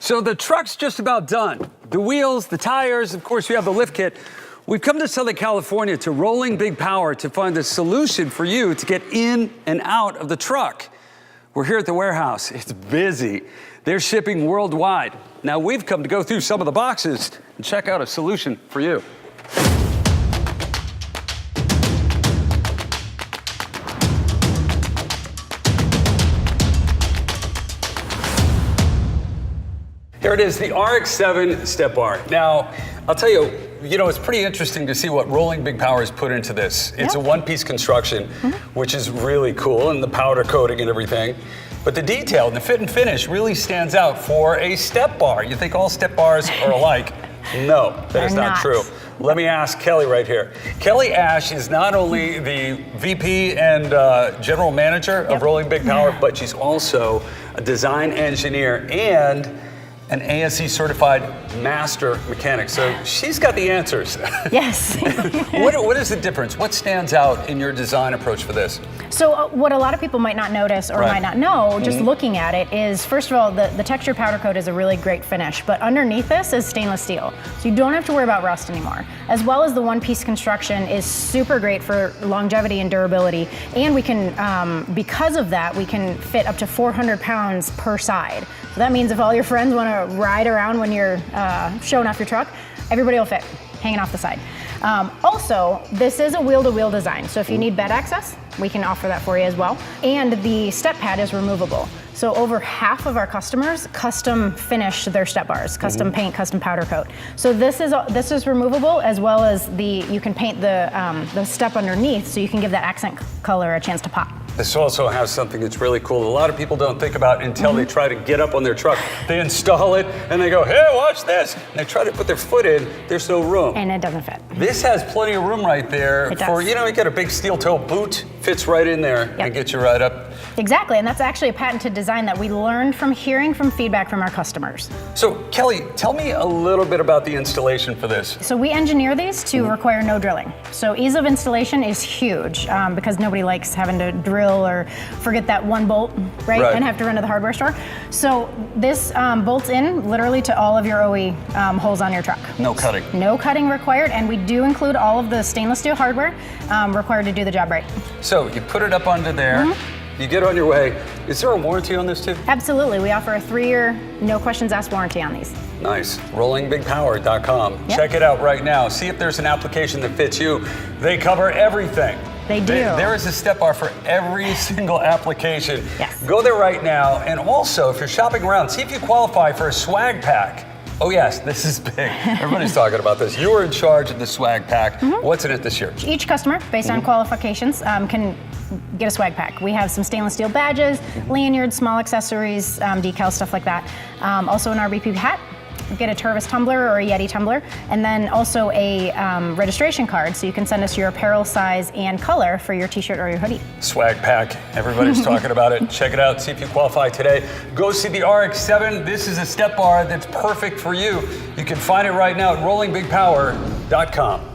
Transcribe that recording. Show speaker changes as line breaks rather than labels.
So the truck's just about done. The wheels, the tires, of course, we have the lift kit. We've come to Southern California to Rolling Big Power to find a solution for you to get in and out of the truck. We're here at the warehouse. It's busy. They're shipping worldwide. Now we've come to go through some of the boxes and check out a solution for you. Here it is, the RX7 step bar. Now, I'll tell you, it's pretty interesting to see what Rolling Big Power has put into this. It's a one-piece construction, which is really cool, and the powder coating and everything. But the detail and the fit and finish really stands out for a step bar. You think all step bars are alike? No, that is not true. Let me ask Kelly right here. Kelly Ash is not only the VP and General Manager of Rolling Big Power, but she's also a design engineer and an ASE certified master mechanic. So she's got the answers.
Yes.
What is the difference? What stands out in your design approach for this?
So what a lot of people might not notice or might not know, just looking at it, is first of all, the texture powder coat is a really great finish, but underneath this is stainless steel. So you don't have to worry about rust anymore. As well as the one-piece construction is super great for longevity and durability. And we can, because of that, we can fit up to 400 pounds per side. So that means if all your friends want to ride around when you're showing off your truck, everybody will fit, hanging off the side. Also, this is a wheel-to-wheel design, so if you need bed access, we can offer that for you as well. And the step pad is removable. So over half of our customers custom finish their step bars, custom paint, custom powder coat. So this is removable, as well as you can paint the step underneath, so you can give that accent color a chance to pop.
This also has something that's really cool. A lot of people don't think about until they try to get up on their truck. They install it and they go, hey, watch this. And they try to put their foot in, there's no room.
And it doesn't fit.
This has plenty of room right there.
It does.
You got a big steel toe boot, fits right in there and gets you right up.
Exactly, and that's actually a patented design that we learned from hearing from feedback from our customers.
So Kelly, tell me a little bit about the installation for this.
So we engineer these to require no drilling. So ease of installation is huge because nobody likes having to drill or forget that one bolt, right? And have to run to the hardware store. So this bolts in literally to all of your OE holes on your truck.
No cutting.
No cutting required, and we do include all of the stainless steel hardware required to do the job right.
So you put it up under there. You get on your way. Is there a warranty on this too?
Absolutely. We offer a 3-year, no questions asked warranty on these.
Nice. RollingBigPower.com. Check it out right now. See if there's an application that fits you. They cover everything.
They do.
There is a step bar for every single application.
Yes.
Go there right now. And also, if you're shopping around, see if you qualify for a swag pack. Oh yes, this is big. Everybody's talking about this. You are in charge of the swag pack. What's in it this year?
Each customer, based on qualifications, can get a swag pack. We have some stainless steel badges, lanyards, small accessories, decals, stuff like that. Also an RBP hat. Get a Tervis tumbler or a Yeti tumbler, and then also a registration card, so you can send us your apparel size and color for your t-shirt or your hoodie. Swag pack, everybody's talking about it. Check it out, see if you qualify today. Go see the RX7. This is a step bar that's perfect for you. You can find it right now at RollingBigPower.com.